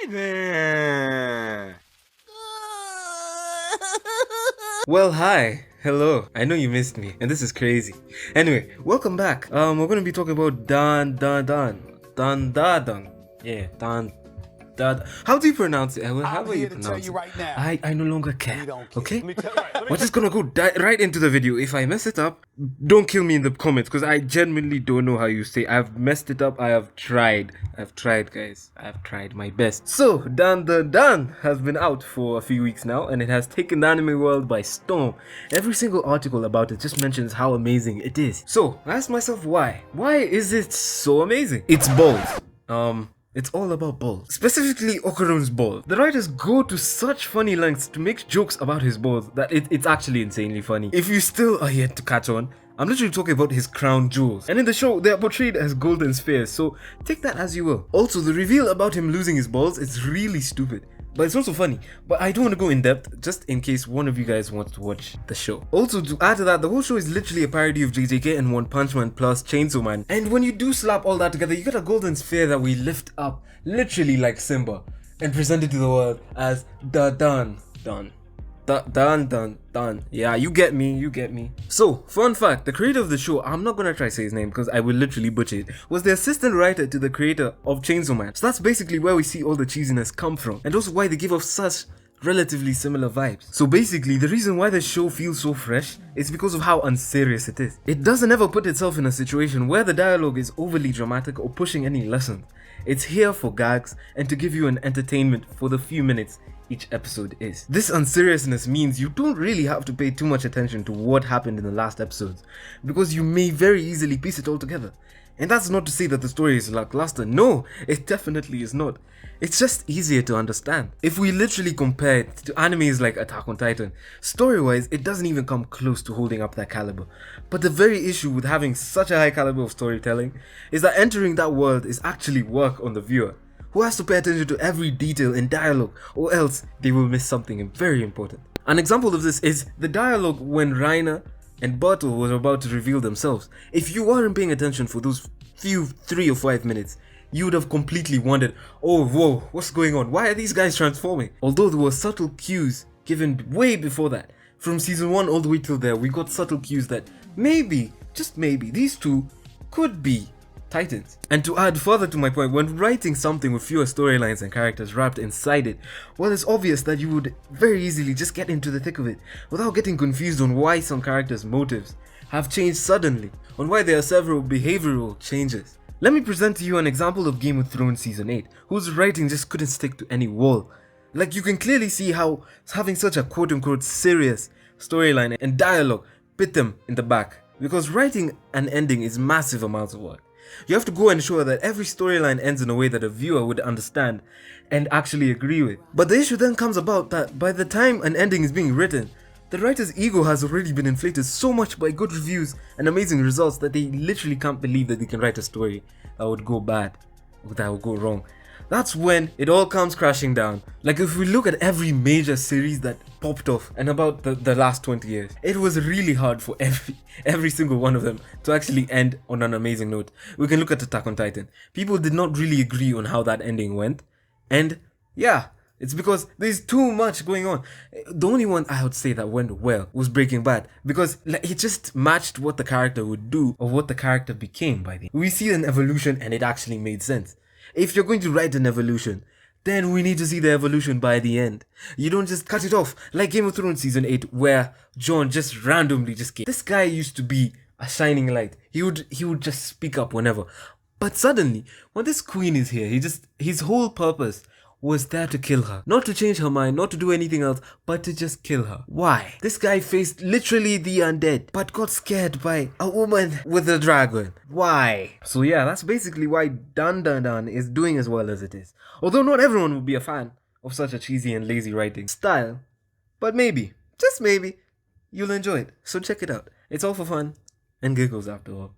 Hey there! Well, hi. Hello. I know you missed me, and this is crazy. Anyway, welcome back. We're gonna be talking about Dandadan. Yeah, How do you pronounce it? How I'm are you here to tell pronounce you it? right now. I no longer care. We don't care. Okay? Let me tell We're just gonna go right into the video. If I mess it up, don't kill me in the comments because I genuinely don't know how you say. I've messed it up. I have tried. I've tried, guys. I've tried my best. So, Dan has been out for a few weeks now, and it has taken the anime world by storm. Every single article about it just mentions how amazing it is. So, I asked myself why. Why is it so amazing? It's balls. It's all about balls. Specifically, Okarun's balls. The writers go to such funny lengths to make jokes about his balls that it's actually insanely funny. If you still are yet to catch on, I'm literally talking about his crown jewels. And in the show, they are portrayed as golden spheres, so take that as you will. Also, the reveal about him losing his balls is really stupid. But it's also funny. But I don't want to go in depth, just in case one of you guys wants to watch the show. Also, to add to that, the whole show is literally a parody of JJK and One Punch Man plus Chainsaw Man. And when you do slap all that together, you get a golden sphere that we lift up, literally like Simba, and present it to the world as Dandadan. Dun. Yeah, you get me. So, fun fact, the creator of the show, I'm not gonna try to say his name because I will literally butcher it, was the assistant writer to the creator of Chainsaw Man. So that's basically where we see all the cheesiness come from, and also why they give off such relatively similar vibes. So basically, the reason why the show feels so fresh is because of how unserious it is. It doesn't ever put itself in a situation where the dialogue is overly dramatic or pushing any lessons. It's here for gags and to give you an entertainment for the few minutes each episode is. This unseriousness means you don't really have to pay too much attention to what happened in the last episodes, because you may very easily piece it all together. And that's not to say that the story is lackluster. No, it definitely is not. It's just easier to understand. If we literally compare it to animes like Attack on Titan, story-wise, it doesn't even come close to holding up that caliber. But the very issue with having such a high caliber of storytelling is that entering that world is actually work on the viewer, who has to pay attention to every detail in dialogue, or else they will miss something very important. An example of this is the dialogue when Reiner and Bertel were about to reveal themselves. If you weren't paying attention for those few 3 or 5 minutes, you would have completely wondered, oh whoa, what's going on? Why are these guys transforming? Although there were subtle cues given way before that. From season 1 all the way till there, we got subtle cues that maybe, just maybe, these two could be Titans. And to add further to my point, when writing something with fewer storylines and characters wrapped inside it, well, it's obvious that you would very easily just get into the thick of it without getting confused on why some characters' motives have changed suddenly, on why there are several behavioral changes. Let me present to you an example of Game of Thrones Season 8, whose writing just couldn't stick to any wall. Like, you can clearly see how having such a quote-unquote serious storyline and dialogue bit them in the back, because writing an ending is massive amounts of work. You have to go and ensure that every storyline ends in a way that a viewer would understand and actually agree with. But the issue then comes about that by the time an ending is being written, the writer's ego has already been inflated so much by good reviews and amazing results that they literally can't believe that they can write a story that would go bad, or that would go wrong. That's when it all comes crashing down. Like, if we look at every major series that popped off in about the last 20 years, it was really hard for every single one of them to actually end on an amazing note. We can look at Attack on Titan. People did not really agree on how that ending went, and yeah, it's because there's too much going on. The only one I would say that went well was Breaking Bad, because it just matched what the character would do or what the character became by the end. We see an evolution and it actually made sense. If you're going to write an evolution, then we need to see the evolution by the end. You don't just cut it off like Game of Thrones Season 8, where Jon just randomly just came. This guy used to be a shining light. He would just speak up whenever. But suddenly, when this queen is here, his whole purpose was there to kill her. Not to change her mind, not to do anything else, but to just kill her. Why? This guy faced literally the undead, but got scared by a woman with a dragon. Why? So yeah, that's basically why Dandadan is doing as well as it is. Although not everyone would be a fan of such a cheesy and lazy writing style, but maybe, just maybe, you'll enjoy it. So check it out. It's all for fun and giggles after all.